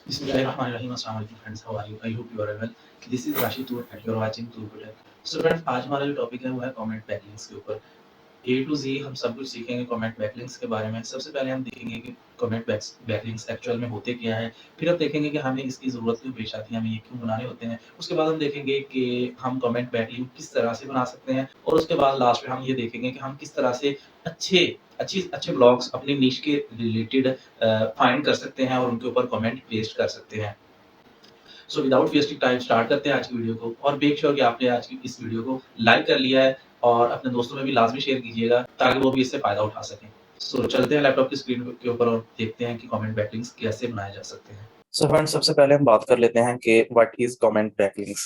Bismillahirrahmanirrahim. Assalamu alaikum friends. How are you? I hope you are well. This is Rashid Tour and you are watching Tour Today. So friends, आज हमारा जो topic है वो है comment backlinks के ऊपर। ए to ज़ी हम सब कुछ सीखेंगे कमेंट बैकलिंक्स के बारे में। सबसे पहले हम देखेंगे कि कमेंट बैकलिंक्स एक्चुअल में होते क्या है। फिर हम देखेंगे कि हमें इसकी ज़रूरत क्यों पेश आती है, हमें ये क्यों बनाने होते हैं। उसके बाद हम देखेंगे कि हम कमेंट बैकलिंक किस तरह से बना सकते हैं और उसके बाद लास्ट में हम ये देखेंगे कि हम किस तरह से अच्छे ब्लॉग्स अपनी निश के रिलेटेड फाइंड कर सकते हैं और उनके ऊपर कमेंट पेस्ट कर सकते हैं। So without wasting time start करते हैं आज की वीडियो को और मेक श्योर कि आपने आज की इस वीडियो को लाइक कर लिया है और अपने दोस्तों में भी लाजमी शेयर कीजिएगा ताकि वो भी इससे फायदा उठा सकें। सो चलते हैं लैपटॉप की स्क्रीन के ऊपर और देखते हैं कि कमेंट बैकलिंक्स कैसे बनाए जा सकते हैं। सो फ्रेंड्स, सबसे पहले हम बात कर लेते हैं कि what is comment backlinks.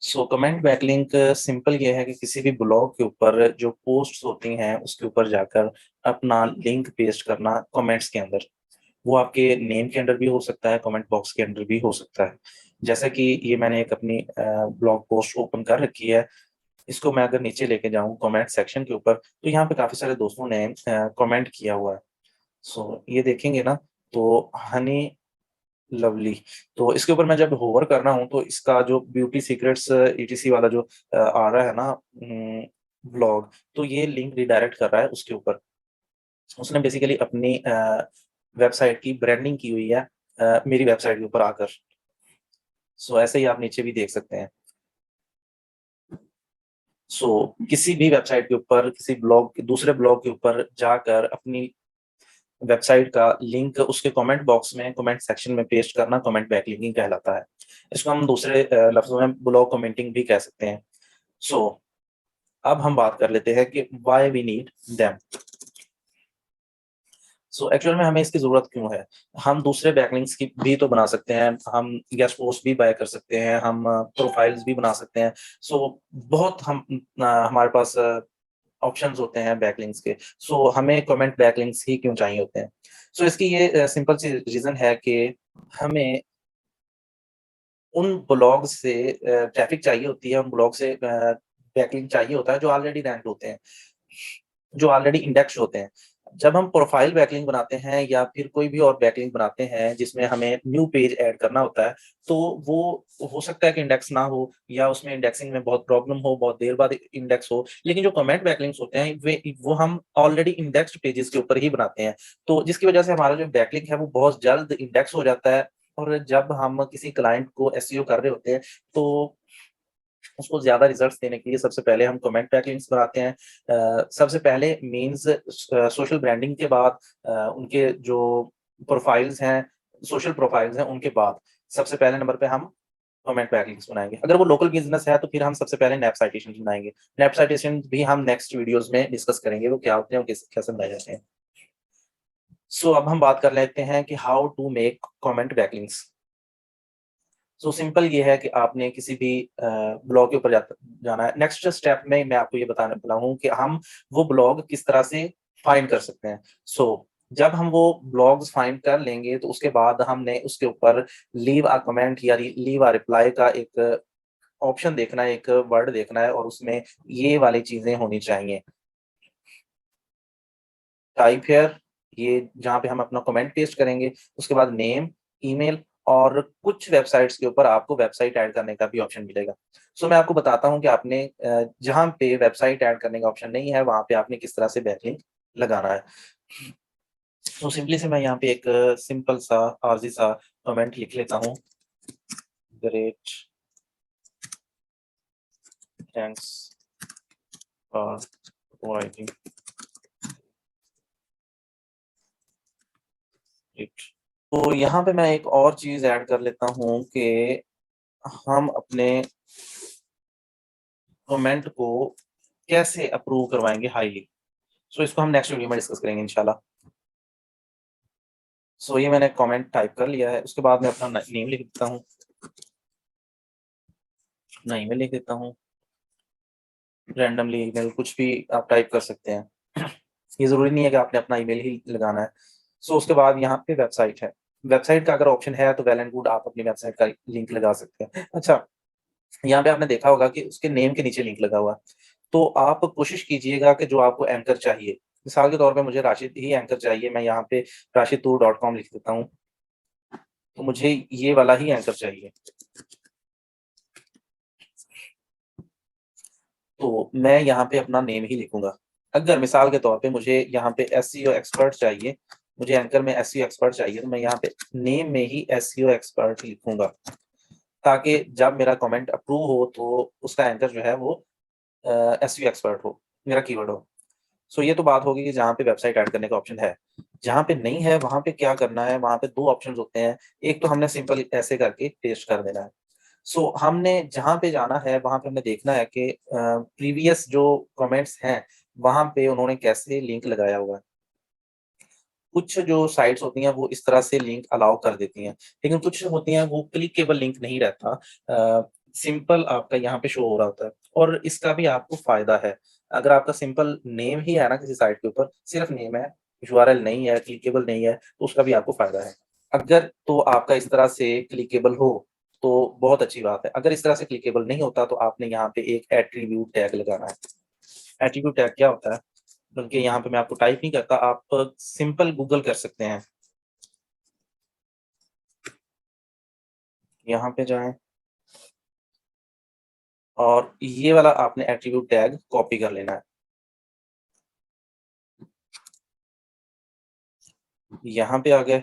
So comment backlink simple ये है कि किसी भी ब्लॉग के ऊपर जो पोस्ट्स होती हैं उसके ऊपर जाकर अपना लिंक पेस्ट करना कमेंट्स के अंदर। वो आपके नेम के अंदर भी हो सकता है, कमेंट बॉक्स के अंदर भी हो सकता है। जैसा कि ये मैंने एक अपनी ब्लॉग पोस्ट ओपन कर रखी है। इसको मैं अगर नीचे लेके जाऊँ कमेंट सेक्शन के ऊपर, तो यहाँ पे काफ़ी सारे दोस्तों ने कमेंट किया हुआ है। सो ये देखेंगे ना, तो हनी लवली, तो इसके ऊपर मैं जब होवर कर रहा हूँ तो इसका जो ब्यूटी सीक्रेट्स ईटीसी वाला जो आ रहा है ना ब्लॉग, तो ये लिंक रिडायरेक्ट कर रहा है उसके ऊपर। उसने बेसिकली अपनी वेबसाइट की ब्रांडिंग की हुई है मेरी वेबसाइट के ऊपर आकर। सो ऐसे ही आप नीचे भी देख सकते हैं। सो किसी भी वेबसाइट के ऊपर, किसी ब्लॉग दूसरे ब्लॉग के ऊपर जाकर अपनी वेबसाइट का लिंक उसके कमेंट बॉक्स में, कमेंट सेक्शन में पेस्ट करना कमेंट बैकलिंकिंग कहलाता है। इसको हम दूसरे लफ्ज़ों में ब्लॉग कमेंटिंग भी कह सकते हैं। सो अब हम बात कर लेते हैं कि why we need them. So actual में हमें इसकी ज़रूरत क्यों है? हम दूसरे बैकलिंक्स की भी तो बना सकते हैं, हम गेस्ट पोस्ट भी बाय कर सकते हैं, हम प्रोफाइल्स भी बना सकते हैं। सो बहुत हमारे पास ऑप्शंस होते हैं बैकलिंक्स के। सो हमें कमेंट बैकलिंक्स ही क्यों चाहिए होते हैं? सो इसकी ये सिंपल सी रीज़न है कि हमें उन ब्लॉग से ट्रैफ़िक चाहिए होती है, उन ब्लॉग से बैकलिंक चाहिए होता है जो ऑलरेडी रैंक्ड होते हैं, जो ऑलरेडी इंडेक्स्ड होते हैं। जब हम प्रोफाइल बैकलिंक बनाते हैं या फिर कोई भी और बैकलिंक बनाते हैं जिसमें हमें न्यू पेज ऐड करना होता है, तो वो हो सकता है कि इंडेक्स ना हो या उसमें इंडेक्सिंग में बहुत प्रॉब्लम हो, बहुत देर बाद इंडेक्स हो। लेकिन जो कमेंट बैकलिंक्स होते हैं वो हम ऑलरेडी इंडेक्स्ड पेजेज़ के ऊपर ही बनाते हैं। तो जिसकी वजह से हमारा जो बैकलिंक है वो बहुत जल्द इंडेक्स हो जाता है और जब हम किसी क्लाइंट को एसईओ कर रहे होते हैं, तो उसको ज़्यादा रिज़ल्ट्स देने के लिए सबसे पहले हम कमेंट बैकलिंक्स बनाते हैं। सबसे पहले मीन्स सोशल ब्रांडिंग के बाद उनके जो प्रोफाइल्स हैं, सोशल प्रोफाइल्स हैं, उनके बाद सबसे पहले नंबर पे हम कमेंट बैकलिंक्स बनाएँगे। अगर वो लोकल बिज़नेस है तो फिर हम सबसे पहले नैप साइटेशंस बनाएँगे। नैप साइटेशंस भी हम नेक्स्ट वीडियोज़ में डिस्कस करेंगे, वो क्या होते हैं और कैसे बनाए जाते हैं। सो अब हम बात कर लेते हैं कि how to make comment backlinks. So simple ये है कि आपने किसी भी ब्लॉग के ऊपर जाना है। नेक्स्ट स्टेप में मैं आपको ये बताने वाला हूँ कि हम वो ब्लॉग किस तरह से फाइंड कर सकते हैं। सो जब हम वो ब्लॉग्स फाइंड कर लेंगे तो उसके बाद हमने उसके ऊपर लीव अ कमेंट या लीव अ रिप्लाई का एक ऑप्शन देखना है, एक वर्ड देखना है और उसमें ये वाली चीज़ें होनी चाहिए। टाइप हियर, ये जहाँ पे हम अपना कमेंट पेस्ट करेंगे, उसके बाद नेम, ईमेल और कुछ वेबसाइट्स के ऊपर आपको वेबसाइट ऐड करने का भी ऑप्शन मिलेगा। सो मैं आपको बताता हूँ कि आपने जहाँ पे वेबसाइट ऐड करने का ऑप्शन नहीं है, वहाँ पे आपने किस तरह से बैकलिंक लगाना है। तो सिंपली से मैं यहाँ पे एक सिंपल सा आर्ज़ी सा कमेंट लिख लेता हूँ। Great, thanks for providing it. तो यहाँ पे मैं एक और चीज़ ऐड कर लेता हूँ कि हम अपने कमेंट को कैसे अप्रूव करवाएँगे हाइली? सो इसको हम नेक्स्ट वीडियो में डिस्कस करेंगे इंशाल्लाह। सो ये मैंने कमेंट टाइप कर लिया है, उसके बाद मैं अपना न नेम लिख देता हूँ, अपना ईमेल लिख देता हूँ, रैंडमली ईमेल कुछ भी आप टाइप कर सकते हैं। ये ज़रूरी नहीं है कि आपने अपना ईमेल ही लगाना है। सो उसके बाद यहाँ पे वेबसाइट है। वेबसाइट का अगर ऑप्शन है तो वेल एंड गुड, आप अपनी वेबसाइट का लिंक लगा सकते हैं। अच्छा, यहाँ पे आपने देखा होगा कि उसके नेम के नीचे लिंक लगा हुआ है। तो आप कोशिश कीजिएगा कि जो आपको एंकर चाहिए, मिसाल के तौर पे मुझे राशिद ही एंकर चाहिए, मैं यहाँ पे rashidtour.com लिख देता हूँ। तो मुझे ये वाला ही एंकर चाहिए। तो मैं यहाँ पे अपना नेम ही लिखूँगा। अगर मिसाल के तौर पे मुझे यहाँ पे एसईओ एक्सपर्ट चाहिए, मुझे एंकर में एसईओ एक्सपर्ट चाहिए, तो मैं यहाँ पे नेम में ही एसईओ एक्सपर्ट लिखूँगा, ताकि जब मेरा कमेंट अप्रूव हो तो उसका एंकर जो है वो एसईओ एक्सपर्ट हो, मेरा कीवर्ड हो। सो ये तो बात होगी कि जहाँ पे वेबसाइट ऐड करने का ऑप्शन है। जहाँ पे नहीं है वहाँ पे क्या करना है, वहाँ पे 2 ऑप्शंस होते हैं। एक तो हमने सिंपल ऐसे करके पेस्ट कर देना है। सो हमने जहाँ पे जाना है वहाँ पे हमने देखना है कि प्रीवियस जो कमेंट्स हैं, वहाँ पे उन्होंने कैसे लिंक लगाया हुआ है। कुछ जो साइट्स होती हैं वो इस तरह से लिंक अलाउ कर देती हैं, लेकिन कुछ होती हैं वो क्लिकेबल लिंक नहीं रहता। सिंपल आपका यहाँ पे शो हो रहा होता है और इसका भी आपको फ़ायदा है। अगर आपका सिंपल नेम ही है ना किसी साइट के ऊपर, सिर्फ नेम है, यूआरएल नहीं है, क्लिकेबल नहीं है, तो उसका भी आपको फ़ायदा है। अगर तो आपका इस तरह से क्लिकेबल हो, तो बहुत अच्छी बात है। अगर इस तरह से क्लिकेबल नहीं होता तो आपने यहाँ पे एक एट्रिब्यूट टैग लगाना है। एट्रिब्यूट टैग क्या होता है? बल्कि यहाँ पे मैं आपको टाइप नहीं करता, आप सिंपल गूगल कर सकते हैं। यहाँ पे जाएँ और ये वाला आपने एट्रिब्यूट टैग कॉपी कर लेना है। यहाँ पे आ गए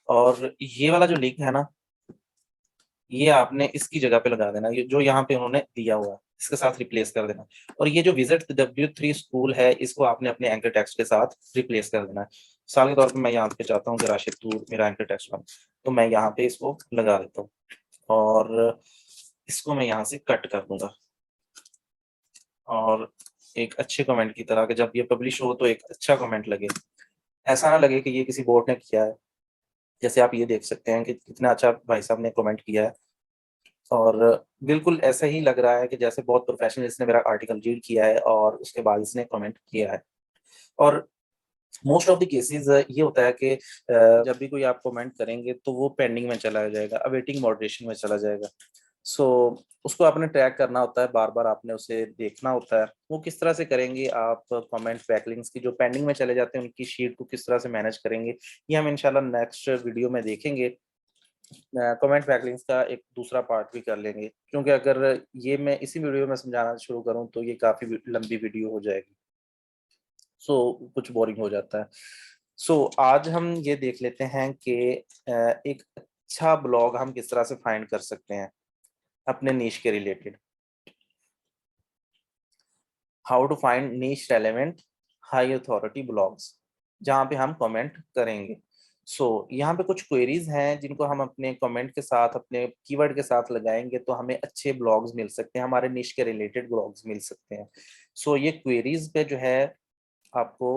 और ये वाला जो लिंक है ना, ये आपने इसकी जगह पे लगा देना, ये जो यहाँ पे उन्होंने दिया हुआ है, इसके साथ रिप्लेस कर देना। और ये जो विज़िट W3 स्कूल है, इसको आपने अपने एंकर टेक्स्ट के साथ रिप्लेस कर देना है। मिसाल के तौर पे मैं यहाँ पे चाहता हूँ कि राशिद तू मेरा एंकर टेक्स्ट बन, तो मैं यहाँ पे इसको लगा देता हूँ और इसको मैं यहाँ से कट कर दूँगा। और एक अच्छे कमेंट की तरह कि जब ये पब्लिश हो तो एक अच्छा कमेंट लगे। ऐसा ना लगे कि ये किसी बॉट ने किया है। जैसे आप ये देख सकते हैं कि कितना अच्छा भाई साहब ने कमेंट किया है और बिल्कुल ऐसा ही लग रहा है कि जैसे बहुत प्रोफेशनल इसने मेरा आर्टिकल रीड किया है और उसके बाद इसने कमेंट किया है। और मोस्ट ऑफ द केसेस ये होता है कि जब भी कोई आप कमेंट करेंगे तो वो पेंडिंग में चला जाएगा, अवेटिंग मॉडरेशन में चला जाएगा। सो उसको आपने ट्रैक करना होता है, बार-बार आपने उसे देखना होता है। वो किस तरह से करेंगे आप कमेंट बैकलिंक्स की जो पेंडिंग में चले जाते हैं, उनकी शीट को किस तरह से मैनेज करेंगे, ये हम इंशाल्लाह नेक्स्ट वीडियो में देखेंगे। कमेंट बैकलिंक्स का एक दूसरा पार्ट भी कर लेंगे, क्योंकि अगर ये मैं इसी वीडियो में समझाना शुरू करूँ तो ये काफ़ी लंबी वीडियो हो जाएगी। कुछ बोरिंग हो जाता है। आज हम ये देख लेते हैं कि एक अच्छा ब्लॉग हम किस तरह से फाइंड कर सकते हैं, अपने निश के related. How to find niche relevant high authority blogs, जहाँ पे हम कमेंट करेंगे। यहाँ पे कुछ क्वेरीज हैं जिनको हम अपने कमेंट के साथ, अपने कीवर्ड के साथ लगाएंगे तो हमें अच्छे ब्लॉग्स मिल सकते हैं, हमारे निश के रिलेटेड ब्लॉग्स मिल सकते हैं। ये क्वेरीज पे जो है आपको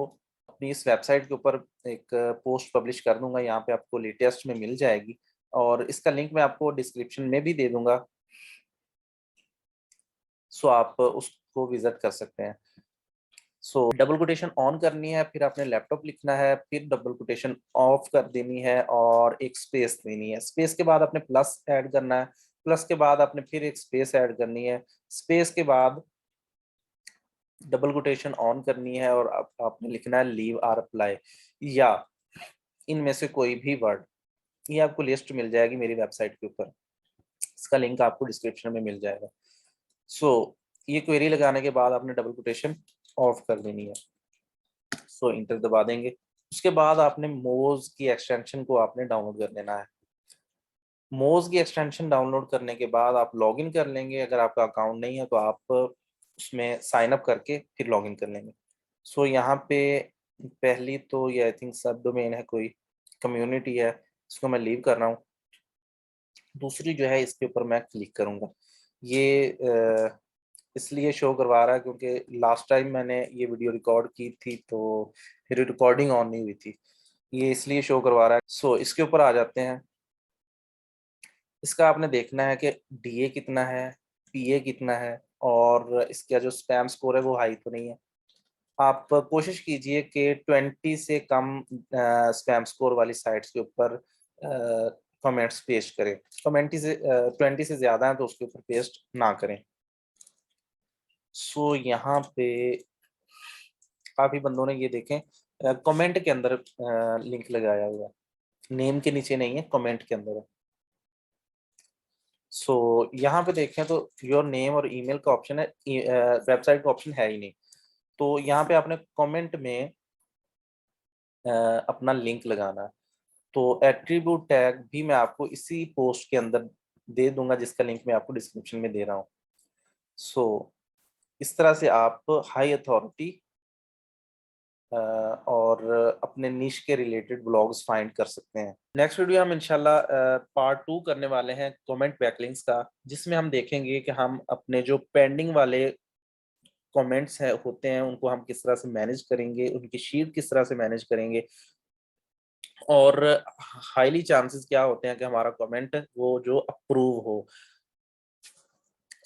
अपनी इस वेबसाइट के ऊपर एक पोस्ट पब्लिश कर दूंगा, यहाँ पे आपको लेटेस्ट में मिल जाएगी और इसका लिंक मैं आपको डिस्क्रिप्शन में भी दे दूंगा। आप उसको विजिट कर सकते हैं। डबल कोटेशन ऑन करनी है, फिर आपने लैपटॉप लिखना है, फिर डबल कोटेशन ऑफ कर देनी है और एक स्पेस देनी है। स्पेस के बाद आपने प्लस ऐड करना है, प्लस के बाद आपने फिर एक स्पेस ऐड करनी है, स्पेस के बाद डबल कोटेशन ऑन करनी है और आपने लिखना है लीव आर अप्लाई या इनमें से कोई भी वर्ड। ये आपको लिस्ट मिल जाएगी मेरी वेबसाइट के ऊपर, इसका लिंक आपको डिस्क्रिप्शन में मिल जाएगा। ये क्वेरी लगाने के बाद आपने डबल कोटेशन ऑफ कर देनी है। इंटर दबा देंगे। उसके बाद आपने मोज की एक्सटेंशन को आपने डाउनलोड कर लेना है। मोज की एक्सटेंशन डाउनलोड करने के बाद आप लॉगिन कर लेंगे। अगर आपका अकाउंट नहीं है तो आप उसमें साइन अप करके फिर लॉगिन कर लेंगे। यहाँ पे पहली तो ये आई थिंक सब डोमेन है, कोई कम्युनिटी है, इसको मैं लीव कर रहा हूँ। दूसरी जो है इसके ऊपर मैं क्लिक करूँगा। ये इसलिए शो करवा रहा है क्योंकि लास्ट टाइम मैंने ये वीडियो रिकॉर्ड की थी तो मेरी रिकॉर्डिंग ऑन नहीं हुई थी। ये इसलिए शो करवा रहा है। इसके ऊपर आ जाते हैं। इसका आपने देखना है कि डीए कितना है, पीए कितना है और इसका जो स्पैम स्कोर है वो हाई तो नहीं है। आप कोशिश कीजिए कि 20 से कम स्पैम स्कोर वाली साइट्स के ऊपर कमेंट्स पेस्ट करें। 20 से ज़्यादा है तो उसके ऊपर पेस्ट ना करें। यहाँ पे काफ़ी बंदों ने ये देखें कमेंट के अंदर लिंक लगाया हुआ है। नेम के नीचे नहीं है, कमेंट के अंदर है। सो यहाँ पे देखें तो योर नेम और ईमेल का ऑप्शन है, वेबसाइट का ऑप्शन है ही नहीं। तो यहाँ पे आपने कमेंट में अपना लिंक लगाना है। तो एट्रीब्यूट टैग भी मैं आपको इसी पोस्ट के अंदर दे दूंगा, जिसका लिंक मैं आपको डिस्क्रिप्शन में दे रहा हूँ। सो इस तरह से आप हाई अथॉरिटी और अपने निश के रिलेटेड ब्लॉग्स फाइंड कर सकते हैं। नेक्स्ट वीडियो हम इंशाल्लाह पार्ट 2 करने वाले हैं कमेंट बैकलिंक्स का, जिसमें हम देखेंगे कि हम अपने जो पेंडिंग वाले कमेंट्स है होते हैं उनको हम किस तरह से मैनेज करेंगे, उनकी शीट किस तरह से मैनेज करेंगे, और हाईली चांसेस क्या होते हैं कि हमारा कमेंट वो जो अप्रूव हो।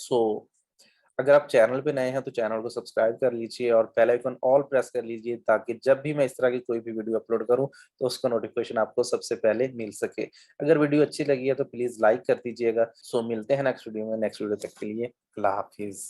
सो अगर आप चैनल पे नए हैं तो चैनल को सब्सक्राइब कर लीजिए और बेल आइकन ऑल प्रेस कर लीजिए, ताकि जब भी मैं इस तरह की कोई भी वीडियो अपलोड करूं तो उसका नोटिफिकेशन आपको सबसे पहले मिल सके। अगर वीडियो अच्छी लगी है तो प्लीज लाइक कर दीजिएगा। सो मिलते हैं नेक्स्ट वीडियो में। नेक्स्ट वीडियो तक के लिए अल्लाह हाफिज।